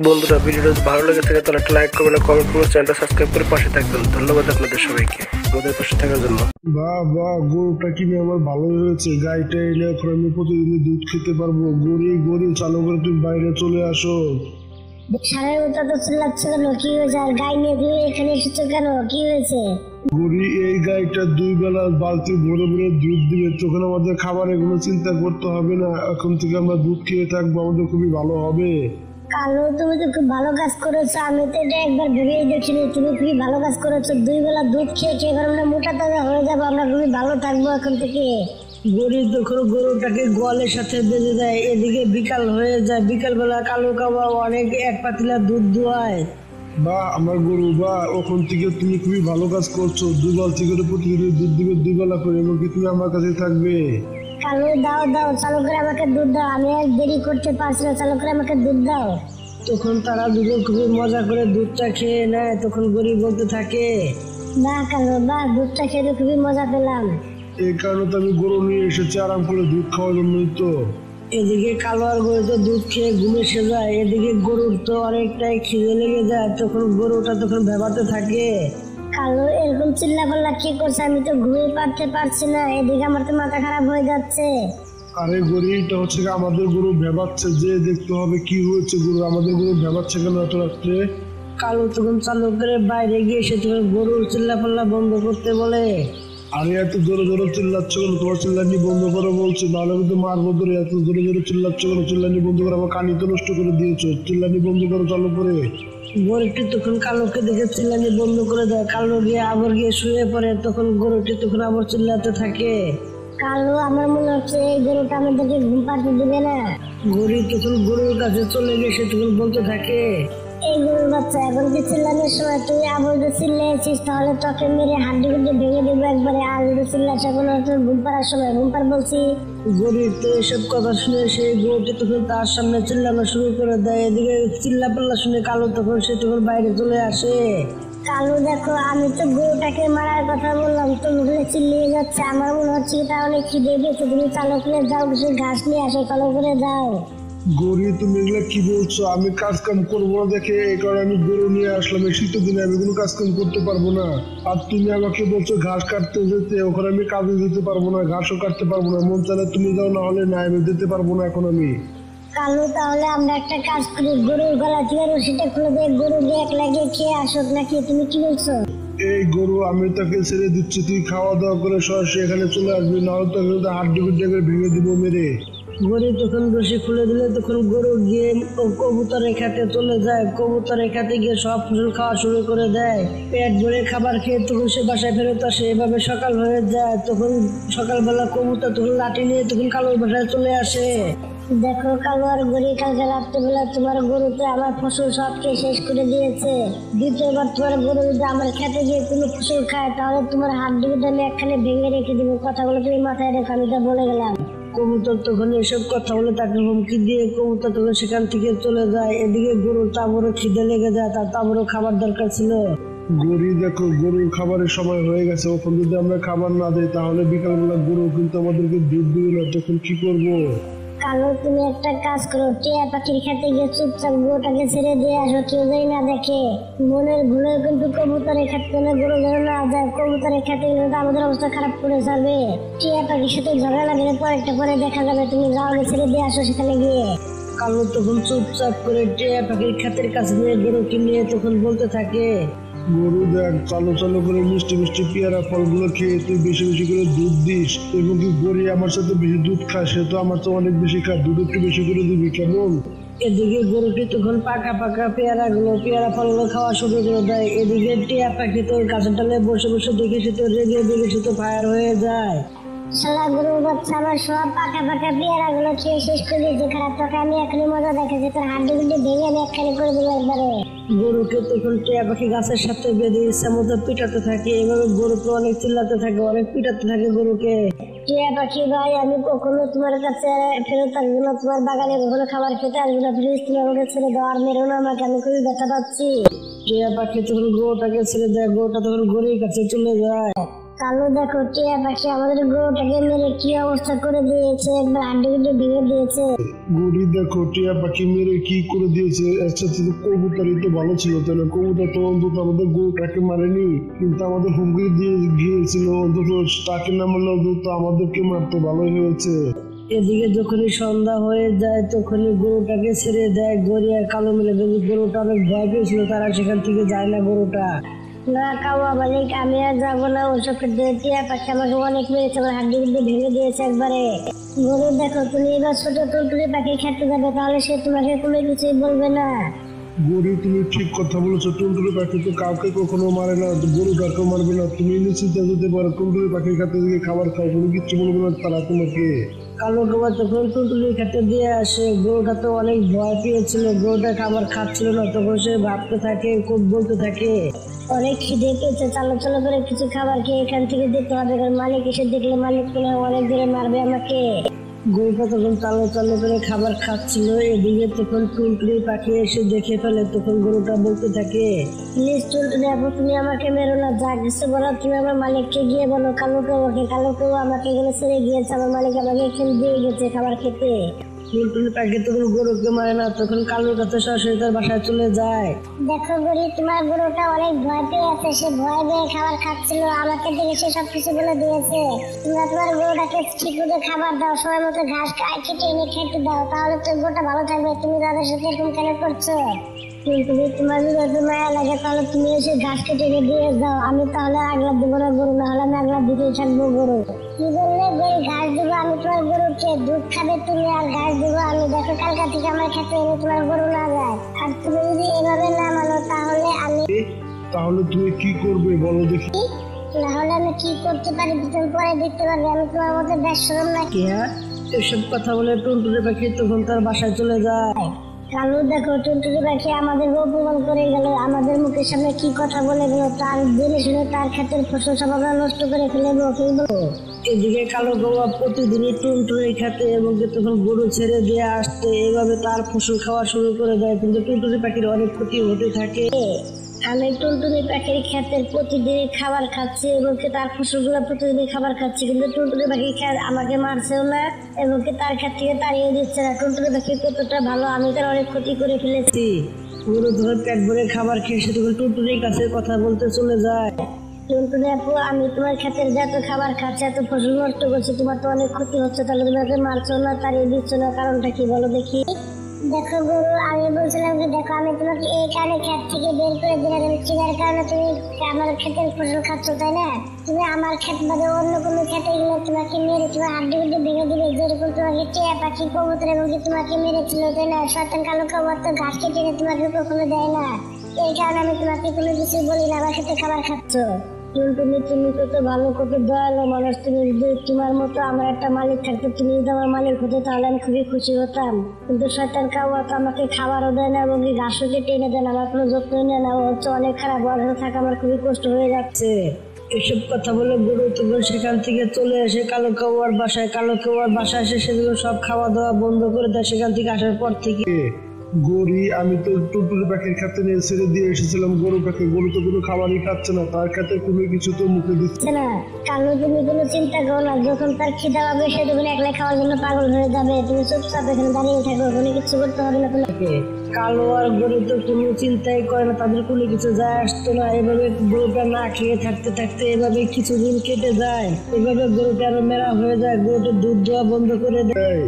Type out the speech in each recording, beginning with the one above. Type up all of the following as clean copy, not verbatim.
বন্ধুরা, ভিডিওটা যদি ভালো লেগে থাকে তাহলে একটা লাইক করবেন, কমেন্ট করবেন, চ্যানেলটা সাবস্ক্রাইব করে পাশে থাকবেন। ধন্যবাদ আপনাদের সবাইকে আমাদের পাশে থাকার জন্য। বাহ বাহ, গরুটা কিনে আমার ভালো হয়েছে। গাইটা এলে এখন আমি প্রতিদিন দুধ খেতে পারবো। গরু গরু চালু করে তুমি বাইরে চলে আসো। সারের মতো তো চিল্লাচ্ছ কেন? কি হয়েছে? আর গাই নিয়ে তুমি এখানে এসেছো কেন? কি হয়েছে? গরু এই গাইটা 2 বেলা বালতি ভরে ভরে দুধ দিবে, তখন আমাদের খাবারের কোনো চিন্তা করতে হবে না। এখন থেকে আমরা দুধ খেয়ে থাকবো, আমাদের খুবই ভালো হবে। কালো, তুমি তো খুব ভালো কাজ করেছো। আমি তো এটা একবার ভেবেই দেখিনি। তুমি খুবই ভালো কাজ করেছো। 2 বেলা দুধ খেয়ে খেয়ে এবার আমরা মোটা তাজা হয়ে যাবো। আমরা খুবই ভালো থাকবো এখন থেকে। গরিব তখন গরুটাকে গোয়ালের সাথে বেঁধে দেয়। এদিকে বিকাল হয়ে যায়। বিকাল বেলা কালো কাবা অনেক এক পাতিলা দুধ দোয়ায়। বা আমার গরু, বা ওখান থেকে তুমি খুবই ভালো কাজ করছো। 2 বালতি করে প্রতিদিন দুধ দিবে 2 বেলা করে, এবং কি তুমি আমার কাছে থাকবে। কালো, দাও দাও, চালু করে আমাকে দুধ দাও। আমি আর দেরি করতে পারছি না, চালু করে আমাকে দুধ দাও। তখন তারা দুজন খুবই মজা করে দুধটা খেয়ে নেয়। তখন গরিব বলতে থাকে, বাহ কালো, বাহ, দুধটা খেতে খুবই মজা পেলাম। এই কারণে তো আমি গরু নিয়ে এসেছি আরাম করে দুধ খাওয়ার জন্যই তো। এদিকে কালো আর গরু তো দুধ খেয়ে ঘুমে এসে যায়। এদিকে গরুর তো অনেকটাই খিদে লেগে যায়। তখন গরুটা তখন ভেবাতে থাকে। কালো এরকম চিল্লা পাল্লা কি করছে? আমি তো ঘুমিয়ে পারতে পারছি না। এদিকে আমার তো মাথা খারাপ হয়ে যাচ্ছে। আরে গরু, এটা হচ্ছে আমাদের গরু ভেবাচ্ছে, যে দেখতে হবে কি হয়েছে। গরু আমাদের গরু ভেবাচ্ছে কেন এত রাত্রে? কালো তখন চালু করে বাইরে গিয়ে সে তখন গরুর চিল্লা পাল্লা বন্ধ করতে বলে। আরে এত জোরে জোরে চিল্লাচ্ছ কেন? তোমার চিল্লানি বন্ধ করো বলছি, নাহলে কিন্তু মারবো ধরে। এত জোরে জোরে চিল্লাচ্ছ কেন? চিল্লানি বন্ধ করে আমার কানি তো নষ্ট করে দিয়েছো। চিল্লানি বন্ধ করো চালু করে। গরুটি তখন কালোকে দেখে চিল্লানি বন্ধ করে দেয়। কালো গিয়ে আবার গিয়ে শুয়ে পড়ে। তখন গরুটি তখন আবার চিল্লাতে থাকে। কালো, আমার মনে হচ্ছে এই গরুটা আমাদেরকে ঘুম পাড়তে দিবে না। গরু তখন গরুর কাছে চলে গিয়ে সে তখন বলতে থাকে, এই গরুর বাচ্চা, এখন কি চিল্লানোর সময়? তুই আবার যদি চিল্লাইছিস তাহলে তোকে মেরে হাড্ডি গুড্ডি ভেঙে দেবো একবারে। আর যদি চিল্লাস এখন তোর ঘুম পাড়ার সময়, ঘুম পাড় বলছি। গরিব তো এসব কথা শুনে সেই গরুটি তখন তার সামনে চিল্লানো শুরু করে দেয়। এদিকে চিল্লা পাল্লা শুনে কালো তখন সে তখন বাইরে চলে আসে। কালু দেখো, আমি তো গরুটাকে মারার কথা বললাম, তো মুখে চিল্লিয়ে যাচ্ছে। আমার মনে হচ্ছে এটা অনেক খিদে পেয়েছে। তুমি চালু করে যাও, কিছু ঘাস নিয়ে আসো, চালু করে যাও। গরু, তুমি এগুলো কি বলছো? আমি কাজ কাম করবো না দেখে এই কারণে আমি গরু নিয়ে আসলাম। এই শীতের দিনে আমি কোনো কাজ কাম করতে পারবো না। আর তুমি আমাকে বলছো ঘাস কাটতে যেতে, ওখানে আমি কাজে যেতে পারবো না, ঘাসও কাটতে পারবো না। মন চাইলে তুমি যাও, না হলে না, আমি যেতে পারবো না এখন আমি। কালু, তাহলে আমরা একটা কাজ করি, গরুর গলা থেকে রশিটা খুলে দিয়ে গরু দিয়ে এক লাগিয়ে খেয়ে আসুক নাকি? তুমি কি বলছো? এই গরু, আমি তাকে ছেড়ে দিচ্ছি, তুই খাওয়া দাওয়া করে সরাসরি এখানে চলে আসবি, নাহলে তোকে হাড্ডি গুড্ডি করে ভেঙে দিব মেরে। গরু তখন রশি খুলে দিলে তখন গরু গিয়ে কবুতরের খাতে চলে যায়। কবুতরের খাতে গিয়ে সব ফসল খাওয়া শুরু করে দেয়। পেট ভরে খাবার খেয়ে তখন সে বাসায় ফেরত আসে। এভাবে সকাল হয়ে যায়। তখন সকালবেলা কবুতর তখন লাঠি নিয়ে তখন কালোর বাসায় চলে আসে। দেখো কালু আর গরু, কালকে রাত্রেবেলা তোমার গরুতে আমার ফসল সব খেয়ে শেষ করে দিয়েছে। দ্বিতীয়বার তোমার গরু যদি আমার খেতে গিয়ে কোনো ফসল খায় তাহলে তোমার হাড্ডি গুড্ডি আমি একখানে ভেঙে রেখে দিব। কথাগুলো তুমি মাথায় রেখো, আমি তা বলে গেলাম। কবুতর তখন এসব কথা বলে তাকে হুমকি দিয়ে কবুতর তখন সেখান থেকে চলে যায়। এদিকে গরুর তাবড়ও খিদে লেগে যায়, তার তাবড়ও খাবার দরকার ছিল। গরু দেখো, গরুর খাবারের সময় হয়ে গেছে। ওখান যদি আমরা খাবার না দিই তাহলে বিকালবেলা গরু কিন্তু আমাদেরকে দুধ দিবে না। তখন কি করবো? কালু, তুমি একটা কাজ করো, টিয়া পাখির খেতে গিয়ে চুপচাপ গরুটাকে ছেড়ে দিয়ে আসো, কেউ যাই না দেখে। মনের ভুলে কিন্তু কবুতরের খেতে গরু যেন না যায়। কবুতরের খেতে গেলে তো আমাদের অবস্থা খারাপ করে যাবে। টিয়া পাখির সাথে ঝগড়া লাগলে পরেরটা পরে দেখা যাবে। তুমি যাও, ছেড়ে দিয়ে আসো সেখানে গিয়ে। কালো তখন চুপচাপ করে টিয়া পাখির খাতের কাছে নিয়ে গরুকে নিয়ে তখন বলতে থাকে, গরু দেখ, চালু চালু করে মিষ্টি মিষ্টি পেয়ারা ফলগুলো খেয়ে তুই বেশি বেশি করে দুধ দিস, এবং কি গরু আমার সাথে বেশি দুধ খায়, সে তো আমার তো অনেক বেশি খায়, দুধ একটু বেশি করে দিবি কেমন? এদিকে গরুটি তখন পাকা পাকা পেয়ারা ফলগুলো খাওয়া শুরু করে দেয়। এদিকে টিয়া পাখি তো গাছের ডালে বসে বসে দেখেছি তো রেগে দেখেছি তো ফায়ার হয়ে যায়। শালা গরুর বাচ্চা, আমার সব পাকা পাকা পেয়ারা গুলো খেয়ে শেষ করে দিয়েছে। খারাপ তোকে আমি এখনই মজা দেখেছি, তোর হাড্ডি গুড্ডি ভেঙে আমি একখানি করে দেবো একবারে। গরুকে তখন টিয়া পাখি গাছের সাথে বেঁধে ইচ্ছা মতো পিটাতে থাকে। এভাবে গরুকে অনেক চিল্লাতে থাকে, অনেক পিটাতে থাকে গরুকে। টিয়া পাখি ভাই, আমি কখনো তোমার কাছে ফেরত আসবো না, তোমার বাগানে কখনো খাবার খেতে আসবো না। প্লিজ তুমি আমাকে ছেড়ে দাও, আর মেরো না আমাকে, আমি খুবই ব্যথা পাচ্ছি। টিয়া পাখি তখন গরুটাকে ছেড়ে দেয়। গরুটা তখন গরুর কাছে চলে যায়। কালো দেখো টিয়া পাখি আমাদের গরুটাকে মেরে কি অবস্থা করে দিয়েছে, একবার হাড্ডি ভেঙে দিয়েছে। গরি দেখো টিয়া পাখি মেরে কি করে দিয়েছে। আচ্ছা তো কবুতরই তো ভালো ছিল, তাই না? কবুতর তো অন্তত আমাদের গরুটাকে মারেনি, কিন্তু আমাদের হুমকি দিয়ে গিয়েছিল অন্তত তাকে না মারলে অন্তত আমাদেরকে মারতে। ভালোই হয়েছে। এদিকে যখনই সন্ধ্যা হয়ে যায় তখনই গরুটাকে ছেড়ে দেয় গরি আর কালো মিলে। যদি গরুটা অনেক ভয় পেয়েছিল, তারা সেখান থেকে যায় না গরুটা। না কাওয়া মালিক, আমি আর যাবো না ওসব ক্ষেত্রে। টিয়া পাখি আমাকে অনেক মেরেছে, আমার হাড্ডি ভেঙে দিয়েছে একবারে। গরু দেখো তুমি এবার ছোট টুলটুলি পাখি খেতে যাবে, তাহলে সে তোমাকে কোনো কিছুই বলবে না। গরি তুমি ঠিক কথা বলেছো। টুনটুনি পাখি তো কাউকে কখনো মারে না, গরু কাউকে মারবে না। তুমি নিশ্চিন্তে যেতে পারো, টুনটুনি পাখির খাতে থেকে খাবার খাও, কোনো কিচ্ছু বলবে না তারা তোমাকে। কালো কাবা তখন টুলটুলি খেতে দিয়ে আসে। গরুটা তো অনেক ভয় পেয়েছিল, গরুটা খাবার খাচ্ছিল না। তখন সে ভাবতে থাকে, খুব বলতে থাকে, অনেক খিদে পেয়েছে, চালো চালো করে কিছু খাবার খেয়ে এখান থেকে যেতে হবে, কারণ মালিক এসে দেখলে মালিক কোনো অনেক দূরে মারবে আমাকে। গরুটা তখন চালো চালো করে খাবার খাচ্ছিল। এদিকে তখন টুলটুলি পাখি এসে দেখে ফেলে। তখন গরুটা বলতে থাকে, প্লিজ টুলটুলি আপু তুমি আমাকে মেরো না, যা কিছু বলো তুমি আমার মালিককে গিয়ে বলো। কালো কেউ আমাকে এখানে ছেড়ে গিয়েছে, আমার মালিক আমাকে এখানে দিয়ে গেছে খাবার খেতে। টুলটুলি পাখি তখন গরুকে মারে না, তখন কালোর কাছে সরাসরি তার বাসায় চলে যায়। দেখো গরি তোমার গরুটা অনেক ভয় পেয়ে আছে, সে ভয় পেয়ে খাবার খাচ্ছিল, আমাকে দেখে সে সব কিছু বলে দিয়েছে। তোমরা তোমার গরুটাকে ঠিক মতো খাবার দাও, সময় মতো ঘাস কেটে এনে খেতে দাও, তাহলে তো গরুটা ভালো থাকবে। তুমি তাদের সাথে এরকম কেন করছো? তুমি তোমার যদি মায়া লাগে তাহলে তুমি এসে ঘাস কেটে এনে দিয়ে যাও, আমি তাহলে আগলা দিব না গরু, না হলে আমি আগলা দিতেই থাকবো গরু। কি বললে গরু? ঘাস দেবো আমি তোমার গরুকে? দুধ খাবে তুমি আর ঘাস দেবো আমি? দেখো কালকা থেকে আমার খেতে এনে তোমার গরু না যায়, আর তুমি যদি এভাবে না মানো তাহলে তাহলে তুমি কি করবে বলো দেখি? না হলে আমি কি করতে পারি তুমি পরে দেখতে পারবে। আমি তোমার মধ্যে বেশ শরম নাকি? কি হ্যাঁ? এসব কথা বলে টুনটুনি পাখি তখন তার বাসায় চলে যায়। কালু দেখো টুনটুনি পাখি আমাদের অপমান করে গেল, আমাদের মুখের সামনে কি কথা বলে গেল, তার জেনে শুনে তার ক্ষেতের ফসল সব আমরা নষ্ট করে ফেলবো, কি বলবো? এদিকে কালো কাবা প্রতিদিনই টুনটুনি খেতে এবং তখন গরু ছেড়ে দিয়ে আসতে এইভাবে তার ফসল খাওয়া শুরু করে দেয়। কিন্তু টুনটুনি পাখির অনেক ক্ষতি হতে থাকে। আমি টুনটুনি পাখির ক্ষেতের প্রতিদিনই খাবার খাচ্ছি এবং তার ফসলগুলো প্রতিদিনই খাবার খাচ্ছি, কিন্তু টুনটুনি পাখি আমাকে মারছেও না এবং তার ক্ষেত থেকে তাড়িয়ে দিচ্ছে না। টুনটুনি পাখি কতটা ভালো, আমি তার অনেক ক্ষতি করে ফেলেছি। গরু ধরে পেট ভরে খাবার খেয়ে সে তখন টুনটুনির কাছে কথা বলতে চলে যায়। টুনটুনি আপু আমি তোমার ক্ষেতের যত খাবার খাচ্ছি, এত ফসল নষ্ট করছি, তোমার তো অনেক ক্ষতি হচ্ছে, তাহলে তোমাকে মারছো না, তাড়িয়ে দিচ্ছ না, কারণটা কি বলো দেখি? দেখো গরু, আমি বলছিলাম কি, দেখো আমি তোমাকে এই কারণে ক্ষেত থেকে বের করে দিলাম, চিনার কারণে তুমি আমার ক্ষেতের ফসল খাচ্ছ, তাই না? তুমি আমার ক্ষেত বাদে অন্য কোনো ক্ষেতে গেলে তোমাকে মেরে তোমার হাড্ডি ভেঙে দিবে, যেরকম তোমাকে টিয়া পাখি কবুতর এবং তোমাকে মেরেছিল, তাই না? শয়তান কালো কবুতর তো ঘাস কেটে তোমাকে কখনো দেয় না, এই কারণে আমি তোমাকে কোনো কিছু বলি না, আমার ক্ষেতে খাবার খাচ্ছ। টুনটুনি তুমি কত ভালো, কত দয়ালু মানুষ তুমি। যদি তোমার মতো আমার একটা মালিক থাকতো, তুমি যদি আমার মালিক হতো তাহলে আমি খুবই খুশি হতাম। কিন্তু শয়তান কাওয়া তো আমাকে খাবারও দেয় না এবং ঘাসও কেটে এনে দেয় না, আমার কোনো যত্ন নেয় না, ও হচ্ছে অনেক খারাপ। বড় থাকা আমার খুবই কষ্ট হয়ে যাচ্ছে। এসব কথা বলে গরু তখন সেখান থেকে চলে আসে কালো কাওয়ার বাসায়। কালো কাওয়ার বাসায় এসে সেগুলো সব খাওয়া দাওয়া বন্ধ করে দেয় সেখান থেকে আসার পর থেকে। গরি আমি তো টুনটুনি পাখির খাতে নিয়ে ছেড়ে দিয়ে এসেছিলাম গরু পাখি। গরু তো কোনো খাবারই খাচ্ছে না, তার খাতে কোনো কিছু তো মুখে দিচ্ছে না। কালো তুমি কোনো চিন্তা করো না, যখন তার খিদা পাবে সে তখন একলা খাওয়ার জন্য পাগল হয়ে যাবে। তুমি চুপচাপ এখানে দাঁড়িয়ে থাকো, কোনো কিছু করতে হবে না তোমাকে। কালো আর গরু তো কোনো চিন্তাই করে না, তাদের কোনো কিছু যায় আসতো না। এভাবে গরুটা না খেয়ে থাকতে থাকতে এভাবে কিছুদিন কেটে যায়। এভাবে গরুটা আরো মেরা হয়ে যায়, গরুটা দুধ দেওয়া বন্ধ করে দেয়।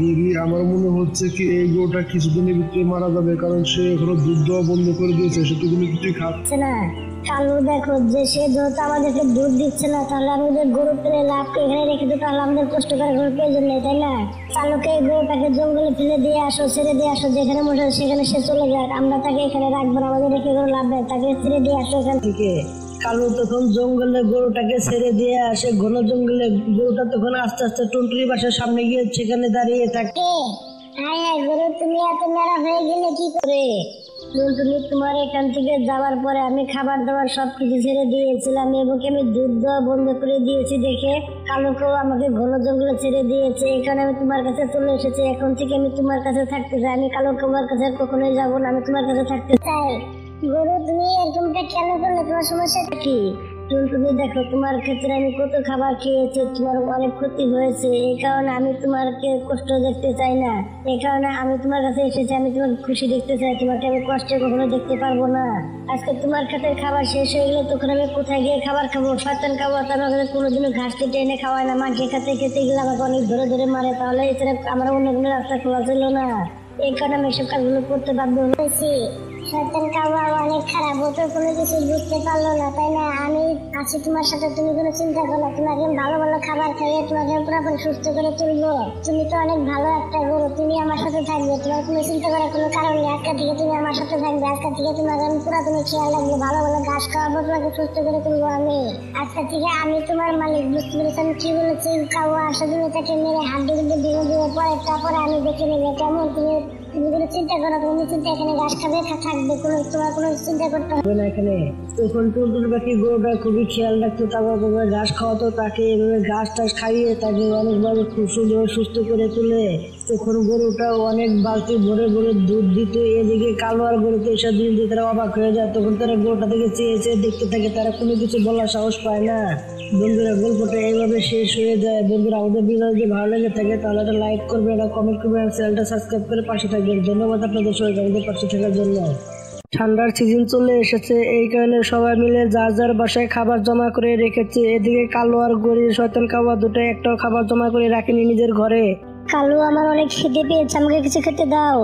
গরি আমার মনে হচ্ছে কি এই গরুটা কিছুদিনের ভিতরে মারা যাবে, কারণ সে এখনো দুধ দেওয়া বন্ধ করে দিয়েছে, সে তো কোনো কিছুই খাচ্ছে না। কালু দেখো যে সে যেহেতু আমাদেরকে দুধ দিচ্ছে না, তাহলে আমাদের গরু পেলে লাভকে এখানে রেখে দিতে, তাহলে আমাদের কষ্ট করে গরু প্রয়োজন নেই, তাই না? কালুকে গরুটাকে জঙ্গলে ফেলে দিয়ে আসো, ছেড়ে দিয়ে আসো, যেখানে মনে সেখানে সে চলে যাক, আমরা তাকে এখানে রাখবো না, আমাদের রেখে গরু লাভ নেই, তাকে ছেড়ে দিয়ে আসো এখান থেকে। কালু তখন জঙ্গলে গরুটাকে ছেড়ে দিয়ে আসে। ঘন জঙ্গলে গরুটা তখন আস্তে আস্তে টুনটুনি বাসার সামনে গিয়ে সেখানে দাঁড়িয়ে থাকে। হ্যাঁ হ্যাঁ গরু তুমি এত মেরা হয়ে গেলে কি করে? টুনটুনি তোমার এখান থেকে যাওয়ার পরে আমি খাবার দাবার সবকিছু ছেড়ে দিয়েছিলাম এবং আমি দুধ দেওয়া বন্ধ করে দিয়েছি দেখে কালুকেও আমাকে ঘন জঙ্গলে ছেড়ে দিয়েছে। এখানে আমি তোমার কাছে চলে এসেছি, এখন থেকে আমি তোমার কাছে থাকতে চাই। আমি কালু তোমার কাছে কখনোই যাবো না, আমি তোমার কাছে থাকতে চাই। গরু তুমি এরকমটা কেন করলে? তোমার সমস্যাটা কি? তুমি দেখো, তোমার ক্ষেত্রে আমি কত খাবার খেয়েছি, তোমার অনেক ক্ষতি হয়েছে। এই কারণে আমি তোমাকে কষ্ট দেখতে চাই না। এই কারণে আমি তোমার কাছে এসেছি, আমি তোমাকে খুশি দেখতে চাই। তোমাকে আমি কষ্ট কখনো দেখতে পারবো না। আজকে তোমার খাতের খাবার শেষ হয়ে গেলে তখন আমি কোথায় গিয়ে খাবার খাবো? শয়তান খাবো। আমার কাছে কোনোদিনও ঘাস কেটে এনে খাওয়ায় না। মাঠে খেতে খেতে গেলে আমাকে অনেক ধরে ধরে মারে। তাহলে এছাড়া আমার অন্য কোনো রাস্তা খোলা ছিল না। এই কারণে আমি এসব কাজগুলো করতে বাধ্য হয়েছি। শয়তান কাবা অনেক খারাপ, ও তো কোনো কিছু বুঝতে পারলো না, তাই না? আমি আছি তোমার সাথে, তুমি কোনো চিন্তা করো না। তোমাকে ভালো ভালো খাবার খাইয়ে তোমাকে পুরোপুরি সুস্থ করে তুলবো। তুমি তো অনেক ভালো একটা গরু, তুমি আমার সাথে থাকবে। তোমার কোনো চিন্তা করার কোনো কারণ নেই। আজকে থেকে তুমি আমার সাথে থাকবে। আজকে থেকে তোমাকে আমি পুরোপুরি খেয়াল রাখবো, ভালো ভালো ঘাস খাওয়াবো, তোমাকে সুস্থ করে তুলবো আমি। আজকে থেকে আমি তোমার মালিক, বুঝতে পেরেছি আমি কি বলেছি? কাবা আসলে তুমি তাকে মেরে হাড্ডি গুলো ভেঙে দিয়ে পরে তারপরে আমি দেখে নেবো কেমন। তুমি কোনো চিন্তা করো, তুমি চিন্তা এখানে ঘাস খাবে থাকবে, কোনো তোমার কোনো চিন্তা করতে হবে না এখানে। তখন টুনটুন পাখি গরুটা খুবই খেয়াল রাখতো, তারপর ঘাস খাওয়াতো তাকে, এভাবে ঘাস টাস খাইয়ে তাকে অনেকভাবে খুব সুন্দর সুস্থ করে তুলে। তখন গরুটা অনেক বালতি ভরে ভরে দুধ দিত। এদিকে কালো আর গরুকে এসব দিন দিয়ে তারা অবাক হয়ে যায়। তখন তারা গরুটা থেকে চেয়ে চেয়ে দেখতে থাকে, তারা কোনো কিছু বলার সাহস পায় না। বন্ধুরা, গল্পটা এইভাবে শেষ হয়ে যায়। বন্ধুরা, আমাদের ভিডিও যদি ভালো লেগে থাকে তাহলে একটা লাইক করবে, একটা কমেন্ট করবে, আর চ্যানেলটা সাবস্ক্রাইব করে পাশে থাকবেন। ধন্যবাদ আপনাদের সবাইকে আমাদের পাশে থাকার জন্য। ঠান্ডার সিজন চলে এসেছে, এই কারণে সবাই মিলে যার যার বাসায় খাবার জমা করে রেখেছে। এদিকে কালো আর গরির শয়তান কাওয়া দুটো একটাও খাবার জমা করে রাখেনি নিজের ঘরে। কালু, আমার অনেক খিদে পেয়েছে, আমাকে কিছু খেতে দাও।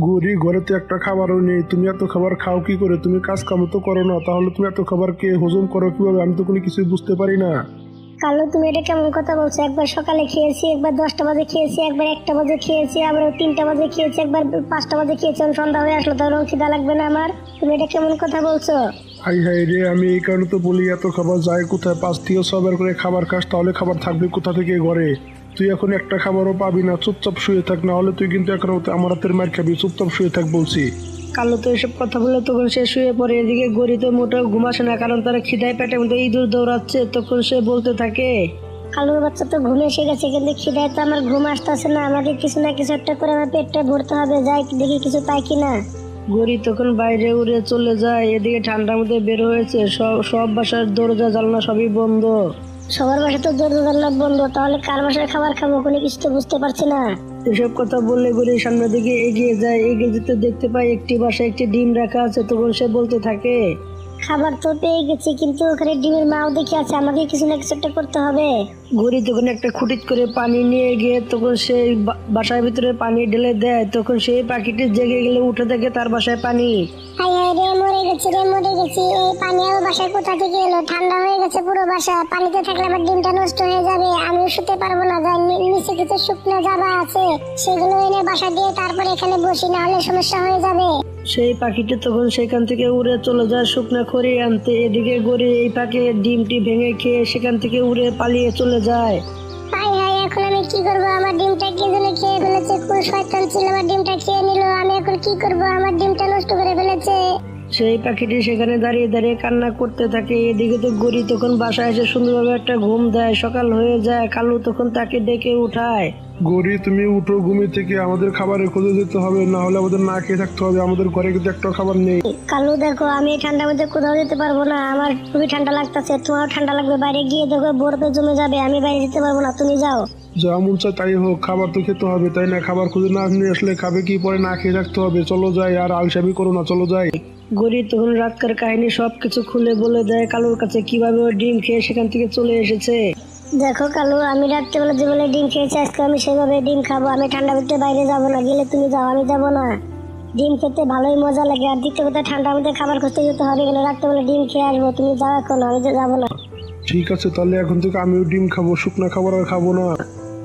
গরি, ঘরে তো একটা খাবারও নেই। তুমি এত খাবার খাও কি করে? তুমি কাজ কাম তো করো না, তাহলে তুমি এত খাবার কে হজম করো কিভাবে? আমি তো কোনো কিছুই বুঝতে পারি না। কালু, তুমি এটা কেমন কথা বলছো? একবার সকালে খেয়েছি, একবার 10টা বাজে খেয়েছি, একবার 1টা বাজে খেয়েছি, আবার 3টা বাজে খেয়েছি, একবার 5টা বাজে খেয়েছি। সন্ধ্যা হয়ে আসলো, তখন খিদা লাগবে না আমার? তুমি এটা কেমন কথা বলছো? হাই হাই রে, আমি এই কারণে তো বলি এত খাবার যায় কোথায়? 5 থেকে 6 বার করে খাবার খাস, তাহলে খাবার থাকবে কোথা থেকে ঘরে? তুই এখন একটা খাবারও পাবি না। চুপচাপ শুয়ে থাক, না হলে তুই কিন্তু এখন আমার হাতের মার খাবি। চুপচাপ শুয়ে থাক বলছি। কালো তো এসব কথা বলে তখন সে শুয়ে পড়ে। এদিকে গরিতে মোটেও ঘুমাসে না, কারণ তারা খিদায় পেটের মধ্যে ইঁদুর দৌড়াচ্ছে। তখন সে বলতে থাকে, কালুর বাচ্চা তো ঘুমে এসে গেছে, কিন্তু খিদায় তো আমার ঘুম আসতেছে না। আমাকে কিছু না কিছু একটা করে আমার পেটটা ভরতে হবে। যাই দেখি কিছু পাই কিনা। গরি তখন বাইরে উড়ে চলে যায়। এদিকে ঠান্ডার মধ্যে বের হয়েছে, সব বাসার দরজা জানলা সবই বন্ধ। সবার বাসা তো দরজা জানলা বন্ধ, তাহলে কার বাসায় খাবার খাবো? কোনো কিছু তো বুঝতে পারছি না। এসব কথা বললে গরি সামনের দিকে এগিয়ে যায়। এগিয়ে যেতে দেখতে পায় একটি বাসায় একটি ডিম রাখা আছে। তখন সে বলতে থাকে, খাবার তো পেয়ে গেছি, কিন্তু ওখানে ডিমের মাও দেখে আছে, আমাকে কিছু না কিছু একটা করতে হবে। গরি তখন একটা খুঁটিত করে পানি নিয়ে গিয়ে তখন সেই বাসার ভিতরে পানি ঢেলে দেয়। তখন সেই পাখিটি জেগে গেলে উঠে থাকে তার বাসায় পানি। হাই হাই রে, মরে গেছি রে, মরে গেছি। এই পানি আমার বাসায় কোথা থেকে এলো? ঠান্ডা হয়ে গেছে পুরো বাসা। পানিতে থাকলে আমার ডিমটা নষ্ট হয়ে যাবে, আমিও শুতে পারবো না। যাই নিচে কিছু শুকনো জাবা আছে, সেগুলো এনে বাসা দিয়ে তারপরে এখানে বসি, না হলে সমস্যা হয়ে যাবে। সেই পাখিটি তখন সেখান থেকে উড়ে চলে যায় শুকনো খড়ি আনতে। এদিকে গরি এই পাখি ডিমটি ভেঙে খেয়ে সেখান থেকে উড়ে পালিয়ে চলে যায়। হাই হাই, এখন আমি কি করবো? আমার ডিমটা কে যেন খেয়ে ফেলেছে। কোন শয়তান ছিল আমার ডিমটা খেয়ে নিল। আমি এখন কি করবো? আমার ডিমটা নষ্ট করে ফেলেছে। সেই পাখিটি সেখানে দাঁড়িয়ে দাঁড়িয়ে কান্না করতে থাকে। এদিকে তো গরি তখন বাসায় এসে সুন্দরভাবে একটা ঘুম দেয়। সকাল হয়ে যায়, কালু তখন তাকে ডেকে উঠায়। গরি, তুমি উঠো ঘুমি থেকে, আমাদের খাবারের খোঁজে যেতে হবে, না হলে আমাদের না খেয়ে থাকতে হবে। আমাদের ঘরে কিন্তু একটা খাবার নেই। কালু, দেখো আমি এই ঠান্ডার মধ্যে কোথাও যেতে পারবো না। আমার খুবই ঠান্ডা লাগতেছে, তোমারও ঠান্ডা লাগবে। বাইরে গিয়ে দেখো বরফে জমে যাবে, আমি বাইরে যেতে পারবো না, তুমি যাও। যা মন চায় তাই হোক, খাবার তো খেতে হবে, তাই না? খাবার খুঁজে না নিয়ে আসলে খাবে কি? পরে না খেয়ে থাকতে হবে। চলো যাই, আর আলসামি করো না, চলো যাই। গরি তখন রাতকার কাহিনী সবকিছু খুলে বলে দেয় কালুর কাছে, কিভাবে ও ডিম খেয়ে সেখান থেকে চলে এসেছে। দেখো কালু, আমি রাত্রেবেলা যেভাবে ডিম খেয়েছি, আজকে আমি সেভাবে ডিম খাবো। আমি ঠান্ডা ভিতরে বাইরে যাবো না, গেলে তুমি যাও, আমি যাবো না। ডিম খেতে ভালোই মজা লাগে। আর দ্বিতীয় কথা, ঠান্ডার মধ্যে খাবার খুঁজতে যেতে হবে, গেলে রাত্রেবেলা ডিম খেয়ে আসবো। তুমি যাও এখন, আমি যাবো না। ঠিক আছে, তাহলে এখন থেকে আমিও ডিম খাবো, শুকনো খাবার আর খাবো না।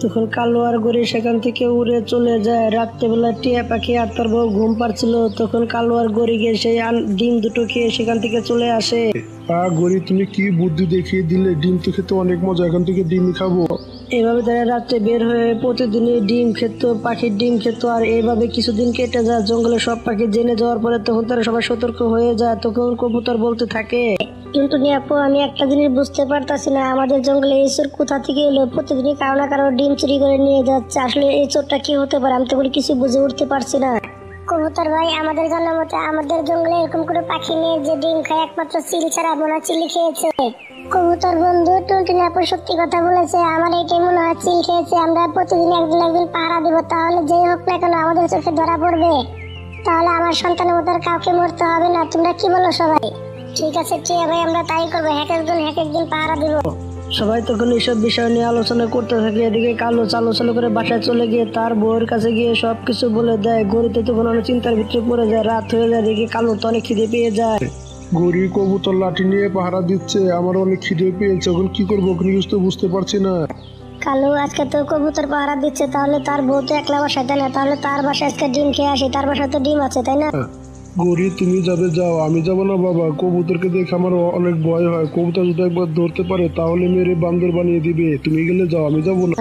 তখন কালো আর গরি সেখান থেকে উড়ে চলে যায়। রাত্রেবেলা টিয়া পাখি আর তার বউ ঘুম পাচ্ছিল। তখন কালো আর গরি গিয়ে সেই ডিম দুটো খেয়ে সেখান থেকে চলে আসে। গরি, তুমি কি বুদ্ধি দেখিয়ে দিলে? ডিম তো খেতে অনেক মজা, এখন থেকে ডিমই খাবো। এইভাবে তারা রাত্রে বের হয়ে প্রতিদিনই ডিম খেত, পাখির ডিম খেত। আর এইভাবে কিছুদিন কেটে যায়। জঙ্গলে সব পাখি জেনে যাওয়ার পরে তখন তারা সবাই সতর্ক হয়ে যায়। তখন কবুতর বলতে থাকে, কিন্তু আপু, আমি একটা জিনিস বুঝতে পারতাছি না, আমাদের জঙ্গলে এই চোর কোথা থেকে এলো? প্রতিদিনই কারো না কারো ডিম চুরি করে নিয়ে যাচ্ছে। আসলে এই চোরটা কি হতে পারে? আমি তো বলি কিছু বুঝে উঠতে পারছি না। কবুতর ভাই, আমাদের জানার মতে আমাদের জঙ্গলে এরকম কোনো পাখি নেই যে ডিম খায়, একমাত্র চিল ছাড়া। মনে চিলি খেয়েছে। কবুতর বন্ধু, টুনটুনি আপু সত্যি কথা বলেছে। আমার এইটাই মনে হয় চিল খেয়েছে। আমরা প্রতিদিন একদিন একদিন পাহারা দিব, তাহলে যেই হোক না কেন আমাদের চোখে ধরা পড়বে। তাহলে আমার সন্তানের মতো আর কাউকে মরতে হবে না। তোমরা কি বলো সবাই? ঠিক আছে টিয়া ভাই, আমরা তাই করবো। এক একদিন পাহারা দিব। সবাই তখন এইসব বিষয় নিয়ে আলোচনা করতে থাকে। এদিকে কালো চালো চালো করে বাসায় চলে গিয়ে তার বউয়ের কাছে গিয়ে সবকিছু বলে দেয়। গরিতে তখন অনেক চিন্তার ভিতরে পড়ে যায়। রাত হয়ে যায়, এদিকে কালো তো অনেক খিদে পেয়ে যায়। গড়ি কবুতর লাঠি নিয়ে পাহারা দিচ্ছে, আমার অনেক খিদে পেয়েছে, এখন কি করবো ওখানে কিছু তো বুঝতে পারছি না। কালু আজকে তো কবুতর পাহারা দিচ্ছে, তাহলে তার বউ তো একলা বাসায়, তাই না? তাহলে তার বাসায় আজকে ডিম খেয়ে আসি। তার বাসায় তো ডিম আছে, তাই না? গড়ি তুমি যাবে যাও, আমি যাবো না বাবা। কবুতরকে দেখে আমার অনেক ভয় হয়। কবুতর যদি একবার ধরতে পারে তাহলে মেরে বান্দর বানিয়ে দিবে। তুমি গেলে যাও, আমি যাবো না।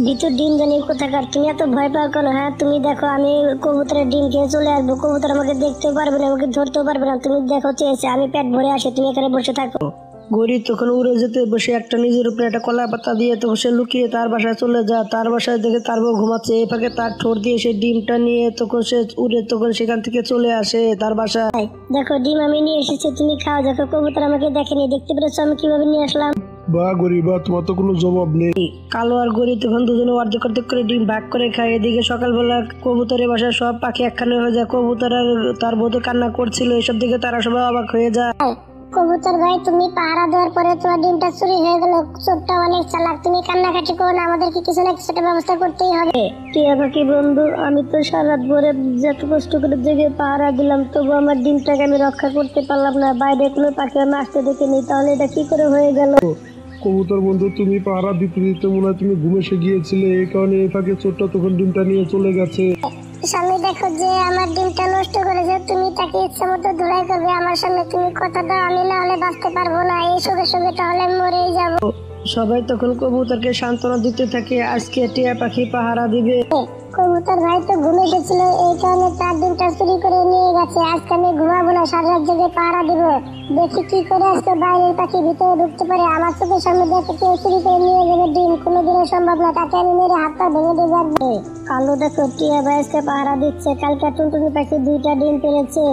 দ্বিতীয় ডিম জানি কোথাকার। তুমি এত ভয় পাও কেন? হ্যাঁ, তুমি দেখো আমি কবুতরের ডিম খেয়ে চলে আসবো। কবুতর আমাকে দেখতেও পারবে না, আমাকে ধরতেও পারবে না। তুমি দেখো চেয়েছে, আমি পেট ভরে আসি, তুমি এখানে বসে থাকো। গরিব তখন উড়ে যেতে বসে একটা নিজের উপরে একটা কলা পাতা দিয়ে তখন সে লুকিয়ে তার বাসায় চলে যায়। তার বাসায় দেখে তার বউ ঘুমাচ্ছে। এই ফাঁকে তার ঠোঁট দিয়ে সে ডিমটা নিয়ে তখন সে উড়ে তখন সেখান থেকে চলে আসে তার বাসায়। দেখো ডিম আমি নিয়ে এসেছি, তুমি খাও। দেখো কবুতর আমাকে দেখেনি, দেখতে পেরেছো আমি কিভাবে নিয়ে আসলাম? বা গড়ি বা, তোমার তো কোনো জবাব নেই। কালো আর গরিব তখন দুজনে অর্ধেক অর্ধেক করে ডিম ভাগ করে খায়। এদিকে সকালবেলা কবুতরের বাসায় সব পাখি একখানে হয়ে যায়। কবুতর আর তার বউ তো কান্না করছিল। এসব দিকে তারা সবাই অবাক হয়ে যায়। কবুতর ভাই, তুমি পাহারা দেওয়ার পরে তোমার ডিমটা চুরি হয়ে গেল। চোরটা অনেক চালাক। তুমি কান্নাকাটি করো না, আমাদেরকে কিছু না কিছু একটা ব্যবস্থা করতেই হবে। টিয়া পাখি বন্ধু, আমি তো সারা রাত ভরে যত কষ্ট করে জেগে পাহারা দিলাম, তবু আমার ডিমটাকে আমি রক্ষা করতে পারলাম না। বাইরে কোনো পাখি আমি আসতে দেখিনি, তাহলে এটা কি করে হয়ে গেল? কবুতর বন্ধু, তুমি পাহারা দিতে দিতে মনে হয় তুমি ঘুম এসে গিয়েছিলে, এই কারণে এই ফাঁকে চোরটা তখন ডিমটা নিয়ে চলে গেছে। স্বামী দেখো যে আমার ডিমটা নষ্ট করেছে, তুমি তাকে ইচ্ছা মতো ধুলাই করবে আমার সামনে। তুমি কথা দাও, আমি না হলে বাঁচতে পারবো না। এই সঙ্গে সঙ্গে তাহলে আমি মরেই যাবো। সবাই তখন কবুতরকে সান্ত্বনা দিতে থাকে, আজকে টিয়া পাখি পাহারা দিবে। কবুতর ভাই তো ঘুম এসেছিল, এই কারণে তার ডিমটা চুরি করে নিয়ে গেছে। আজকে আমি ঘুমাবো না, সারা রাত জেগে পাহারা দিব। দেখি কি করে আজকে বাইরের পাখি ভিতরে ঢুকতে পারে। আমার চোখের সামনে দেখে কেউ চুরি করে নিয়ে যাবে ডিম, কোনোদিনও সম্ভব না। তাকে আমি মেরে হাত পা ভেঙে দিয়ে যাবো। কালো দেখো টিয়া ভাই আজকে পাহারা দিচ্ছে। কালকে টুনটুনি পাখি 2টা ডিম পেরেছে।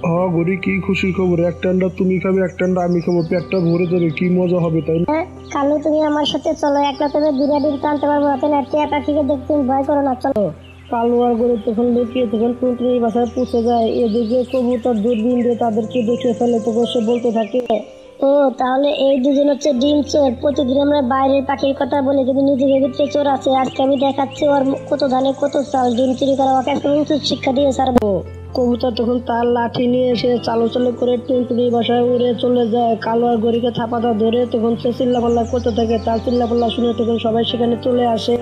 হ্যাঁ গড়ি, কি খুশির খবর। একটা আন্ডা তুমি খাবে, একটা আন্ডা আমি খাবো, পেটটা ভরে যাবে, কি মজা হবে তাই না? কালু তুমি আমার সাথে চলো, একলা তবে 2টা ডিম তো আনতে পারবো না, তাই না? টিয়া পাখিকে দেখতে ভয় করো না, চলো। কালো আর গরিব তখন লুকিয়ে তখন টুনটুনির বাসায় পৌঁছে যায়। এদিকে কবুতর দূরবীন দিয়ে তাদেরকে দেখে ফেলে। তখন সে বলতে থাকে, ও তাহলে এই দুজন হচ্ছে ডিম চোর। প্রতিদিন আমরা বাইরের পাখির কথা বলি, কিন্তু নিজেদের ভিতরে চোর আছে। আজকে আমি দেখাচ্ছি ওর কত ধানে কত চাল। ডিম চুরি করা ওকে একটা উচিত শিক্ষা দিয়ে ছাড়বো। কবুতর তখন তার লাঠি নিয়ে এসে চালো চালো করে টুনটুনির বাসায় উড়ে চলে যায়। কালো আর গরিকে থাপাটা ধরে তখন সে চিল্লাপাল্লা করতে থাকে। তার চিল্লাপাল্লা শুনে তখন সবাই সেখানে চলে আসে।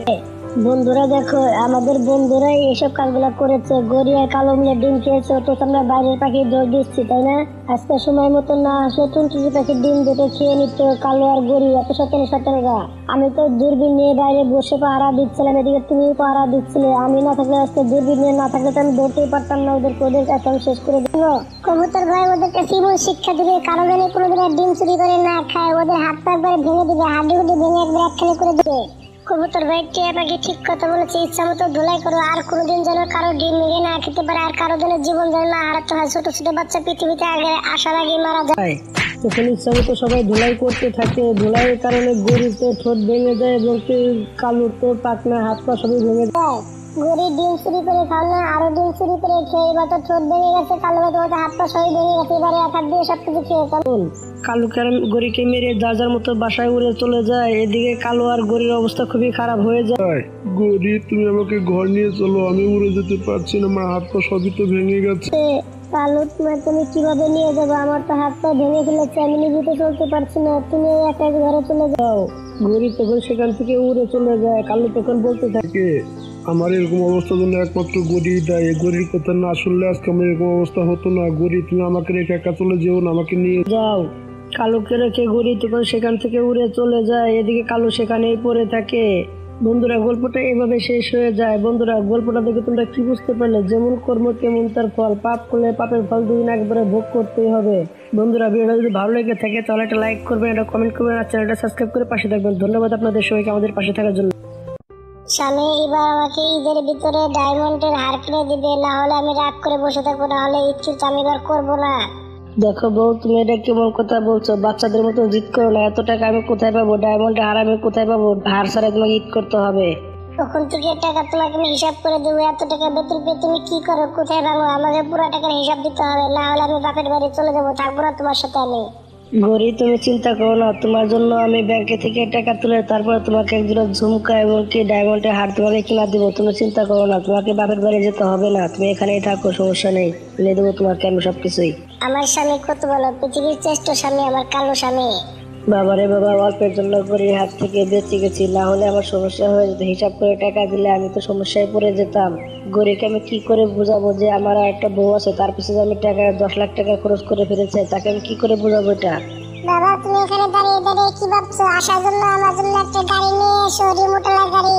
বন্ধুরা দেখো, আমাদের বন্ধুরাই এসব কাজগুলো করেছে। গড়ি আর কালো মিলে ডিম খেয়েছে, তো আমরা বাইরের পাখি দৌড় দিচ্ছি, তাই না? আজকে সময় মতো না আসলে টুনটুনি পাখির ডিম দুটো খেয়ে নিত কালো আর গড়ি। এত সতেরোরা আমি তো দূরবীন নিয়ে বাইরে বসে পাহারা দিচ্ছিলাম, এদিকে তুমি পাহারা দিচ্ছিলে। আমি না থাকলে আজকে দূরবীন নিয়ে না থাকলে তো আমি ধরতেই পারতাম না ওদেরকে। ওদের কাছে আমি শেষ করে দেবো। কবুতর ভাই ওদেরকে জীবন শিক্ষা দিবে, কারো জানি কোনোদিন ডিম চুরি করে না খায়। ওদের হাত পা একবারে ভেঙে দিবে, হাড্ডি হুড্ডি ভেঙে একবার একখানে করে দিবে। কবুতর ভাই টিয়া পাখি ঠিক কথা বলেছে, ইচ্ছা মতো ধুলাই করো। আর কোনোদিন যেন কারো ডিম মেরে না খেতে পারে, আর কারো যেন জীবন যেন না হারাতে হয়। ছোট ছোট বাচ্চা পৃথিবীতে আগে আসার আগে মারা যায়। তখন ইচ্ছা মতো সবাই ধুলাই করতে থাকে। ধুলাইয়ের কারণে গরিব তো ঠোঁট ভেঙে যায় এবং কালুর তো পাকনা হাত পা সবই ভেঙে যায়। গরিব ডিম চুরি করে খাও না, আরো ডিম চুরি করে খেয়ে এবার তো ঠোঁট ভেঙে গেছে। কালো তোমার হাত পা সবই ভেঙে গেছে। এবারে এক হাত দিয়ে সবকিছু খেয়ে চলো। কালু কারণ গরিকে মেরে যার যার মতো বাসায় উড়ে চলে যায়। এদিকে কালো আর গরির অবস্থা খুবই খারাপ হয়ে যায়। গড়ি, তুমি আমাকে ঘর নিয়ে চলো, আমি উড়ে যেতে পারছি না, আমার হাত পা সবই তো ভেঙে গেছে। কালু তুমি কিভাবে নিয়ে যাবো? আমার তো হাত পা ভেঙে ফেলেছে, আমি নিজে তো চলতে পারছি না। তুমি একা ঘরে চলে যাও। গরিব তখন সেখান থেকে উড়ে চলে যায়। কালু তখন বলতে থাকে, আমার এরকম অবস্থার জন্য একমাত্র গড়ি দেয়। গড়ির কথা না শুনলে আজকে আমার এরকম অবস্থা হতো না। গড়ি, তুমি আমাকে রেখে একা চলে যেও না, আমাকে নিয়ে যাও। কালুকে রেখে গড়ি তখন সেখান থেকে উড়ে চলে যায়। এদিকে কালু সেখানেই পড়ে থাকে। বন্ধুরা গল্পটা এভাবে শেষ হয়ে যায়। বন্ধুরা গল্পটা দেখে তোমরা কি বুঝতে পারলে? যেমন কর্ম তেমন তার ফল। পাপ করলে পাপের ফল দুদিন একবারে ভোগ করতেই হবে। বন্ধুরা ভিডিওটা যদি ভালো লেগে থাকে তাহলে একটা লাইক করবেন, একটা কমেন্ট করবেন, আর চ্যানেলটা সাবস্ক্রাইব করে পাশে থাকবেন। ধন্যবাদ আপনাদের সবাইকে আমাদের পাশে থাকার জন্য। স্বামী এবার আমাকে ঈদের ভিতরে ডায়মন্ডের হার কিনে দিবে, না হলে আমি রাগ করে বসে থাকবো। না হলে ইচ্ছুক আমি এবার করবো না। দেখো বউ, তুমি এটা কেমন কথা বলছো? বাচ্চাদের মতো জিদ করো না। এত টাকা আমি কোথায় পাবো? ডায়মন্ড হার আমি কোথায় পাবো? হার ছাড়া তোমাকে ঈদ করতে হবে। তখন থেকে টাকা তোমাকে আমি হিসাব করে দেবো। এত টাকা বেতন পেয়ে তুমি কি করো, কোথায় ভাঙো? আমাকে পুরো টাকার হিসাব দিতে হবে, না হলে আমি বাপের বাড়ি চলে যাবো, থাকবো না তোমার সাথে আমি। গরি, তুমি চিন্তা করো না। তোমার জন্য আমি ব্যাংকে থেকে টাকা তুলে তারপর তোমাকে একজোড়া ঝুমকা এবং কি ডায়মন্ডের হার তোমাকে কিনা দিব। তুমি চিন্তা করো না, তোমাকে বাপের বাড়ি যেতে হবে না। তুমি এখানেই থাকো, সমস্যা নেই। কিনে দেবো তোমাকে আমি সবকিছুই। আমার স্বামী কত ভালো, পৃথিবীর শ্রেষ্ঠ স্বামী আমার কালো স্বামী। বাবারে বাবা, অল্পের জন্য গরির হাত থেকে বেঁচে গেছি, না হলে আমার সমস্যা হয়ে যেত। হিসাব করে টাকা দিলে আমি তো সমস্যায় পড়ে যেতাম। গরিকে আমি কি করে বোঝাবো যে আমার আর একটা বউ আছে, তার পিছনে আমি টাকা 10 লাখ টাকা খরচ করে ফেলেছে, তাকে আমি কি করে বোঝাবো এটা? বাবা, তুমি এখানে দাঁড়িয়ে দাঁড়িয়ে কি ভাবছো? আসার জন্য আমার জন্য একটা গাড়ি নিয়ে এসো, রিমোটওয়ালা গাড়ি।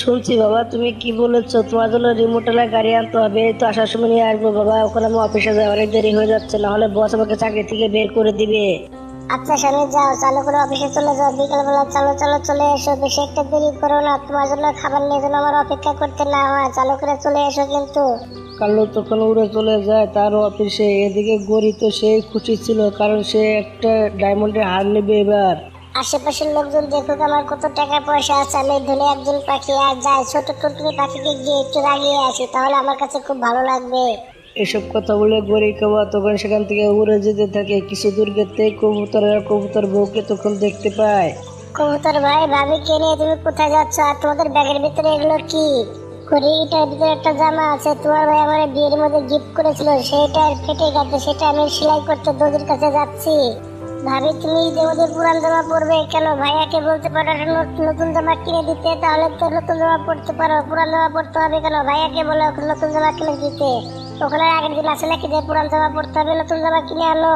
শুনছি বাবা, তুমি কি বলেছো? তোমার জন্য রিমোটওয়ালা গাড়ি আনতে হবে? এই তো আসার সময় নিয়ে আসবো বাবা। ওখানে আমি অফিসে যাই, অনেক দেরি হয়ে যাচ্ছে, না হলে বস আমাকে চাকরি থেকে বের করে দিবে। আচ্ছা স্বামী, যাও, চালু করে অফিসে চলে যাও। বিকালবেলা চলো চলো চলে এসো, বেশি একটা দেরি করো না। তোমার জন্য খাবার নিয়ে যেন আমার অপেক্ষা করতে না হয়। চালু করে চলে এসো কিন্তু। কাল্লু তখন উড়ে চলে যায় তার অফিসে। এদিকে গরি তো সেই খুশি ছিল, কারণ সে একটা ডায়মন্ডের হার নেবে এবার। আশেপাশের লোকজন দেখুক আমার কত টাকা পয়সা আছে, আমি ধরে একজন পাখি। আর যাই, ছোট টুকরি পাখিকে গিয়ে একটু রাগিয়ে আসি, তাহলে আমার কাছে খুব ভালো লাগবে। এসব কথা বলে গরি কাবা তখন সেখান থেকে উড়ে যেতে থাকে। কিছু দূর গেতে কবুতর বউকে তখন দেখতে পায়। কবুতর ভাই, ভাবিকে নিয়ে তুমি কোথায় যাচ্ছ? আর তোমাদের ব্যাগের ভিতরে এগুলো কি? করি, এটার ভিতরে একটা জামা আছে, তোমার ভাই আমার বিয়ের মধ্যে গিফট করেছিল, সেটা ফেটে গেছে, সেটা আমি সেলাই করতে দর্জির কাছে যাচ্ছি। ভাবি, তুমি যে ওদের পুরান জামা পরবে কেন? ভাইয়াকে বলতে পারো একটা নতুন জামা কিনে দিতে, তাহলে তো নতুন জামা পরতে পারো। পুরান জামা পরতে হবে কেন? ভাইয়াকে বলো নতুন জামা কিনে দিতে। ওখানে আগের দিন আসলে কি যে পুরান জামা পরতে হবে, নতুন জামা কিনে আনো।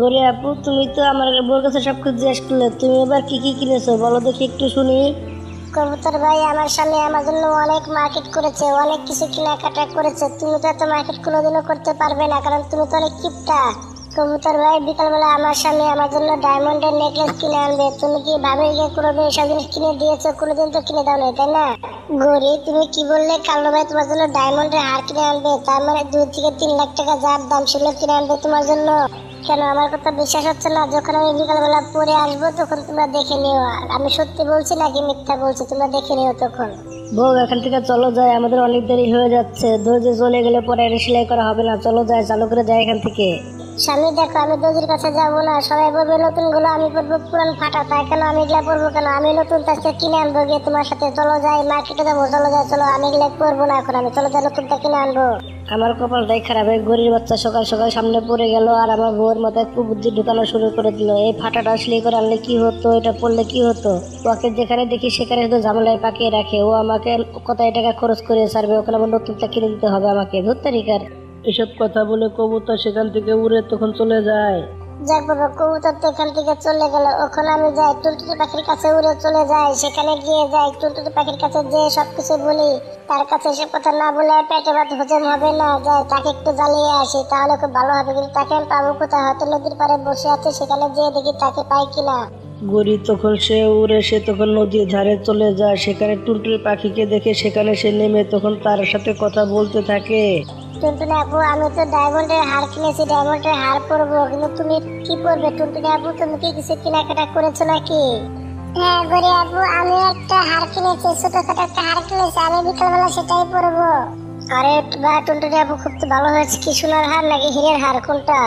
গরি আপু, তুমি তো আমার বউর কাছে সবকিছু জিজ্ঞেস করলে, তুমি এবার কি কি কিনেছো বলো দেখি, একটু শুনি। কবুতর ভাই, আমার স্বামী আমার জন্য অনেক মার্কেট করেছে, অনেক কিছু কেনাকাটা করেছে। তুমি তো এত মার্কেট কোনোদিনও করতে পারবে না, কারণ তুমি তো অনেক কিপটা। কবুতর ভাই, বিকালবেলা আমার স্বামী আমার জন্য ডায়মন্ডের নেকলেস কিনে আনবে। তুমি কি ভাবিকে কোনোদিন এসব জিনিস কিনে দিয়েছো? কোনোদিন তো কিনে দাও না, তাই না? গরি, তুমি কি বললে? কালো ভাই তোমার জন্য ডায়মন্ডের হার কিনে আনবে? তার মানে 2 থেকে 3 লাখ টাকা যার দাম সেগুলো কিনে আনবে তোমার জন্য? কেন, আমার কথা বিশ্বাস হচ্ছে না? যখন আমি বিকালবেলা পরে আসবো তখন তোমরা দেখে নিও। আর আমি সত্যি বলছি নাকি মিথ্যা বলছি তোমরা দেখে নিও তখন। বউ, এখান থেকে চলো যাই, আমাদের অনেক দেরি হয়ে যাচ্ছে। ধৈর্য চলে গেলে পরে আর সেলাই করা হবে না। চলো যাই, চালু করে যাই এখান থেকে। স্বামী দেখো, আমি দর্জির কাছে যাবো না। সবাই বলবে নতুন গুলো, আমি পরবো পুরান ফাটা। তাই কেন আমি এগুলা পরবো কেন? আমি নতুন তাকে কিনে আনবো গিয়ে তোমার সাথে। চলো যাই, মার্কেটে যাবো, চলো যাই, চলো। আমি এগুলা পরবো না এখন, আমি চলো যাই, নতুনটা কিনে আনবো। আমার কপালটাই খারাপ, এই গরির বাচ্চা সকাল সকাল সামনে পড়ে গেল আর আমার বউয়ের মাথায় খুব বুদ্ধি ঢুকানো শুরু করে দিল। এই ফাটাটা সেলাই করে আনলে কি হতো, এটা পড়লে কি হতো? ওকে যেখানে দেখি সেখানে শুধু ঝামেলায় পাকিয়ে রাখে। ও আমাকে কোথায় টাকা খরচ করে ছাড়বে, ওখানে আমার নতুনটা কিনে দিতে হবে আমাকে। ধরতারিকার এসব কথা বলে কবুতর সেখান থেকে উড়ে তখন চলে যায়। যাক বাবা, কবুতর তো এখান থেকে চলে গেল। ওখানে আমি যাই, টুনটুনি পাখির কাছে উড়ে চলে যাই। সেখানে গিয়ে যাই, টুনটুনি পাখির কাছে যে সবকিছু বলি। তার কাছে এসব কথা না বলে পেটে ভাত হজম হবে না। যাই, তাকে একটু জ্বালিয়ে আসি, তাহলে খুব ভালো হবে। কিন্তু তাকে আমি পাবো কোথায়? হয়তো নদীর পাড়ে বসে আছে, সেখানে যেয়ে দেখি তাকে পাই কিনা। গরি তখন সে তখন নদীর ধারে চলে যায়। সেখানে টুনটুনি পাখিকে দেখে সেখানে সে নেমে তখন তার সাথে কথা বলতে থাকে। টুনটুনি আপু, আমি তো ডায়মন্ডের হার কিনেছি, ডায়মন্ডের হার পরবো, কিন্তু তুমি কি পরবে? টুনটুনি আপু, তুমি কি কিছু কেনাকাটা করেছো নাকি? হ্যাঁ গরি আপু, আমি একটা হার কিনেছি, ছোটখাটো একটা হার কিনেছি। আমি বিকালবেলা সেটাই পরবো। আরে বা, টুনটুনি আপু খুব তো ভালো হয়েছে। কি সোনার হার নাকি হীরের হার, কোনটা?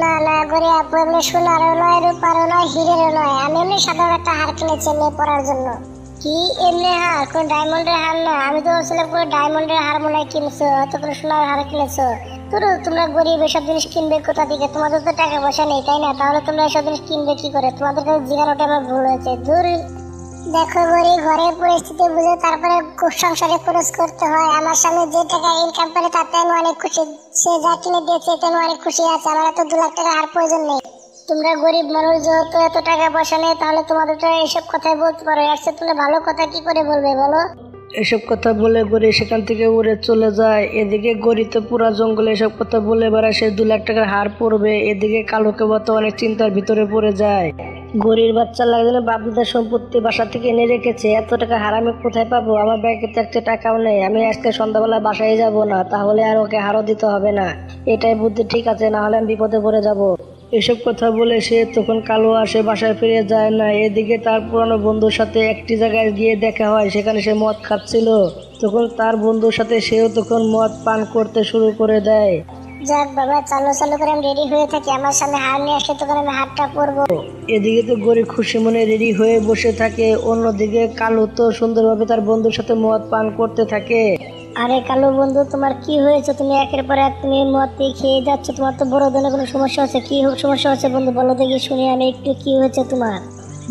না না গরি আপু, এমনি সোনারও নয়, রূপারও নয়, হীরেরও নয়। আমি এমনি সাধারণ একটা হার কিনেছি এমনি পরার জন্য। কি এমনি হার? কোন ডায়মন্ডের হার না? আমি তো বলছিলাম কোনো ডায়মন্ডের হার মনে হয় কিনছো, হয়তো কোনো সোনার হার কিনেছো। তোমরা গরিব, এসব জিনিস কিনবে কোথা থেকে? তোমাদের তো টাকা পয়সা নেই, তাই না? তাহলে তোমরা এসব জিনিস কিনবে কি করে? তোমাদের কাছে জিজ্ঞাসাটা আমার ভুল হয়েছে। ধুর। দেখো গরি, ঘরের পরিস্থিতি বুঝে তারপরে সংসারে খরচ করতে হয়। আমার স্বামী যে টাকা ইনকাম করে তাতে আমি অনেক খুশি। সে যা কিনে দিয়েছে এতে আমি অনেক খুশি আছে। আমার এত 2 লাখ টাকা হার প্রয়োজন নেই। তোমরা গরিব মানুষ, যেহেতু এত টাকা পয়সা নেই, তাহলে তোমাদের তো এইসব কথাই বলতে পারো। এর চেয়ে তুমি ভালো কথা কি করে বলবে বলো? এসব কথা বলে গড়ি সেখান থেকে উড়ে চলে যায়। এদিকে গড়ি তো পুরা জঙ্গলে এসব কথা বলে বেড়ায় সে 2 লাখ টাকার হার পড়বে। এদিকে কালো কেবা তো অনেক চিন্তার ভিতরে পড়ে যায়। গরির বাচ্চা লাগে না, বাপদাদার সম্পত্তি বাসা থেকে এনে রেখেছে, এত টাকা হার আমি কোথায় পাবো? আমার ব্যাংকে তো একটা টাকাও নেই। আমি আজকে সন্ধ্যাবেলা বাসায় যাব না, তাহলে আর ওকে হারও দিতে হবে না। এটাই বুদ্ধি ঠিক আছে, না হলে আমি বিপদে পড়ে যাব। এসব কথা বলে সে তখন কালো আসে, বাসায় ফিরে যায় না। এদিকে তার পুরানো বন্ধুর সাথে একটি জায়গায় গিয়ে দেখা হয়, সেখানে সে মদ খাচ্ছিল। তখন তার বন্ধুর সাথে সেও তখন মদ পান করতে শুরু করে দেয়। যাক বাবা, চালু চালু করে আমি রেডি হয়ে থাকি, আমার সামনে হার নিয়ে আসলে তখন আমি হারটা পরবো। এদিকে তো গরিব খুশি মনে রেডি হয়ে বসে থাকে। অন্যদিকে কালো তো সুন্দরভাবে তার বন্ধুর সাথে মদ পান করতে থাকে। আরে কালো বন্ধু, তোমার কি হয়েছে? তুমি একের পর এক তুমি মদ দিয়ে খেয়ে যাচ্ছ, তোমার তো বড় ধরনের কোনো সমস্যা হচ্ছে? কি সমস্যা হচ্ছে বন্ধু, বলো দেখি শুনি আমি একটু। কি হয়েছে তোমার?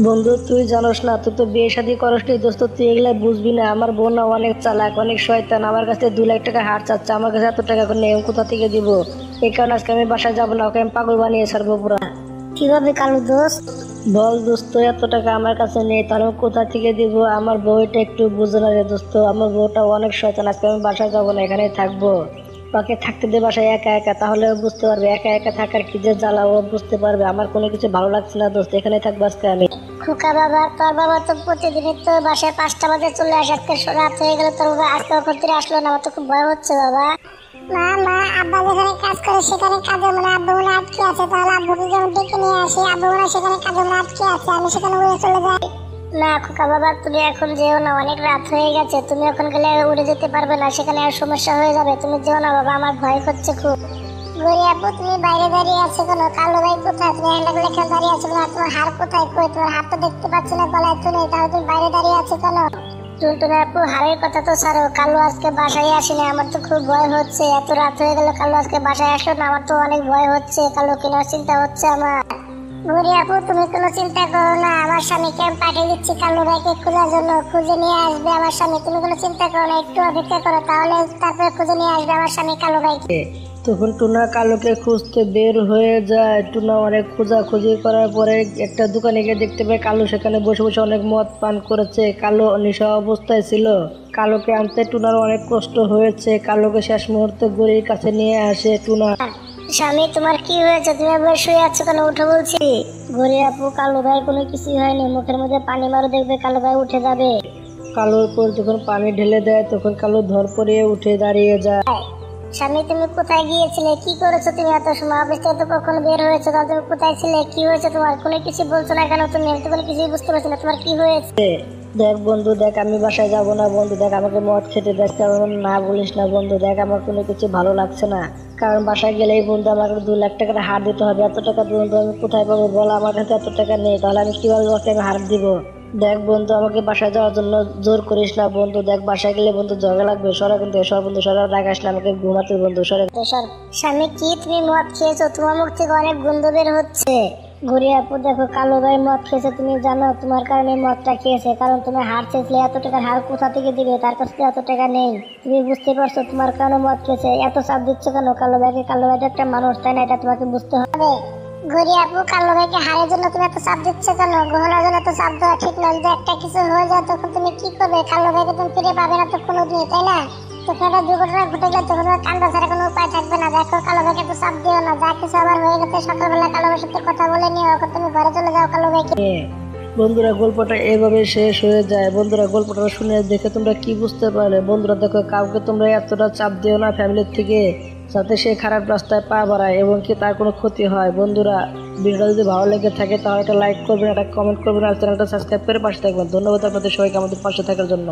বন্ধু তুই জানোস না, তুই তো বিয়ে শাদী করস নি দোস্ত, তুই এগুলা বুঝবি না। আমার বোন না অনেক চালাক, অনেক শয়তান, আমার কাছে 2 লাখ টাকা হার চাচ্ছে। আমার কাছে এত টাকা করে নেই, আমি কোথা থেকে দিব? এই কারণে আজকে আমি বাসায় যাবো না, ওকে আমি পাগল বানিয়ে ছাড়বো পুরা। কিভাবে কালো দোস্ত? বল দোস্ত, এত টাকা আমার কাছে নেই, তাহলে আমি কোথা থেকে দিব? আমার বউটা একটু বুঝে না রে দোস্ত, আমার বউটা অনেক শয়তান। আজকে আমি বাসায় যাবো না, এখানেই থাকবো। ওকে থাকতে দে বাসায় একা একা, তাহলে ও বুঝতে পারবে একা একা থাকার কি যে জ্বালা, ও বুঝতে পারবে। আমার কোনো কিছু ভালো লাগছে না দোস্ত, এখানে থাকবো আজকে আমি। খোকা বাবা, তোর বাবা তো প্রতিদিনই তো বাসায় 5টা বাজে চলে আসে, আজকে রাত হয়ে গেল, তোর বাবা আজকে ওখান থেকে আসলো না, আমার তো খুব ভয় হচ্ছে বাবা। মা মা, আব্বা যেখানে কাজ করে সেখানে কাজে মনে আব্বু মনে আটকে আছে, তাহলে আব্বুকে যেমন ডেকে নিয়ে আসি, আব্বু মনে সেখানে কাজে মনে আটকে আছে, আমি সেখানে উড়ে চলে যাই। না খোকা বাবা, তুমি এখন যেও না, অনেক রাত হয়ে গেছে, তুমি এখন গেলে উড়ে যেতে পারবে না, সেখানে আর সমস্যা হয়ে যাবে, তুমি যেও না বাবা, আমার ভয় হচ্ছে খুব। গরি আপু, তুমি বাইরে দাঁড়িয়ে আছো কেন? কালো ভাই কোথায়? তুমি হ্যান্ডেল লেখা দাঁড়িয়ে আছো কেন? তোমার হার কোথায়? কই তোমার হাত তো দেখতে পাচ্ছি না, গলায় তো নেই, তাহলে তুমি বাইরে দাঁড়িয়ে আছো কেন? টুনটুনি আপু, হারের কথা তো ছাড়ো, কালো আজকে বাসায় আসেনি, আমার তো খুব ভয় হচ্ছে। এত রাত হয়ে গেল, কালো আজকে বাসায় আসলো না, আমার তো অনেক ভয় হচ্ছে, কালো কেনার চিন্তা হচ্ছে আমার। গরি আপু, তুমি কোনো চিন্তা করো না, আমার স্বামীকে আমি পাঠিয়ে দিচ্ছি কালো ভাইকে খোঁজার জন্য, খুঁজে নিয়ে আসবে আমার স্বামী, তুমি কোনো চিন্তা করো না, একটু অপেক্ষা করো, তাহলে তারপরে খুঁজে নিয়ে আসবে আমার স্বামী কালো ভাইকে। তখন টুনা কালোকে খুঁজতে বের হয়ে যায়। টুনা অনেক খোঁজাখুঁজি করার পরে একটা দোকানে গিয়ে দেখতে পায় কালো সেখানে বসে বসে অনেক মদ পান করেছে। কালো নেশা অবস্থায় ছিল। কালোকে আনতে টুনার অনেক কষ্ট হয়েছে। কালোকে শেষ মুহূর্তে গরির কাছে নিয়ে আসে টুনা। স্বামী, তোমার কি হয়েছে? তুমি আবার শুয়ে আছো কেন? উঠে বলছি। গরি আপু, কালো ভাই কোনো কিছুই হয়নি, মুখের মধ্যে পানি মারো, দেখবে কালো ভাই উঠে যাবে। কালোর উপর যখন পানি ঢেলে দেয় তখন কালো ধর পড়িয়ে উঠে দাঁড়িয়ে যায়। স্বামী, তুমি কোথায় গিয়েছিলে? কি করেছো তুমি এত সময়? অফিস থেকে তো কখন বের হয়েছো, তাহলে তুমি কোথায় ছিলে? কি হয়েছে তোমার? কোনো কিছু বলছো না কেন তুমি? আমি তো কোনো কিছুই বুঝতে পারছি না, তোমার কি হয়েছে? দেখ বন্ধু, দেখ আমি বাসায় যাবো না বন্ধু, দেখ আমাকে মদ খেতে দেখ, কারণ না বলিস না বন্ধু, দেখ আমার কোনো কিছু ভালো লাগছে না, কারণ বাসায় গেলেই বন্ধু আমাকে 2 লাখ টাকার হার দিতে হবে। এত টাকা বন্ধু আমি কোথায় পাবো বল? আমার কাছে এত টাকা নেই, তাহলে আমি কিভাবে ওকে আমি হার দিব? দেখ বন্ধু, আমাকে বাসায় যাওয়ার জন্য জোর করিস না বন্ধু, দেখ বাসায় গেলে বন্ধু ঝগড়া লাগবে। সরা কিন্তু সর বন্ধু, সরা রাগ আসলে আমাকে ঘুমাতে বন্ধু, সরে। স্বামী, কি তুমি মদ খেয়েছো? তোমার মুখ থেকে অনেক গন্ধ বের হচ্ছে। গরি আপু দেখো, কালো ভাই মদ খেয়েছে, তুমি জানো তোমার কারণে মদটা খেয়েছে, কারণ তুমি হার চেয়েছিলে, এত টাকার হার কোথা থেকে দিবে? তার কাছে তো এত টাকা নেই, তুমি বুঝতে পারছো তোমার কারণে মদ খেয়েছে। এত চাপ দিচ্ছ কেন কালো ভাইকে? কালো ভাইটা একটা মানুষ, তাই না? এটা তোমাকে বুঝতে হবে। গরি আপু, কালো ভাইকে হারের জন্য তুমি এত চাপ দিচ্ছ কেন? গহনার জন্য তো চাপ দেওয়া ঠিক নয়। যদি একটা কিছু হয়ে যায় তখন তুমি কি করবে? কালো ভাইকে তুমি ফিরে পাবে না তো কোনোদিনই, তাই না? তখন একটা দুর্ঘটনা ঘটে গেলে তখন কান্না ছাড়া কোনো উপায় থাকবে না। দেখো কালো ভাইকে তো চাপ দিও না, যা কিছু আবার হয়ে গেছে সকালবেলা কালো ভাইয়ের সাথে কথা বলে নিও, এখন তুমি ঘরে চলে যাও কালো ভাইকে। বন্ধুরা, গল্পটা এভাবে শেষ হয়ে যায়। বন্ধুরা, গল্পটা শুনে দেখে তোমরা কি বুঝতে পারলে? বন্ধুরা দেখো, কাউকে তোমরা এতটা চাপ দিও না ফ্যামিলির থেকে, যাতে সে খারাপ রাস্তায় পা বাড়ায় এবং কি তার কোনো ক্ষতি হয়। বন্ধুরা, ভিডিওটা যদি ভালো লেগে থাকে তাহলে একটা লাইক করবেন, একটা কমেন্ট করবেন, আর চ্যানেলটা সাবস্ক্রাইব করে পাশে থাকবেন। ধন্যবাদ আপনাদের সবাইকে আমাদের পাশে থাকার জন্য।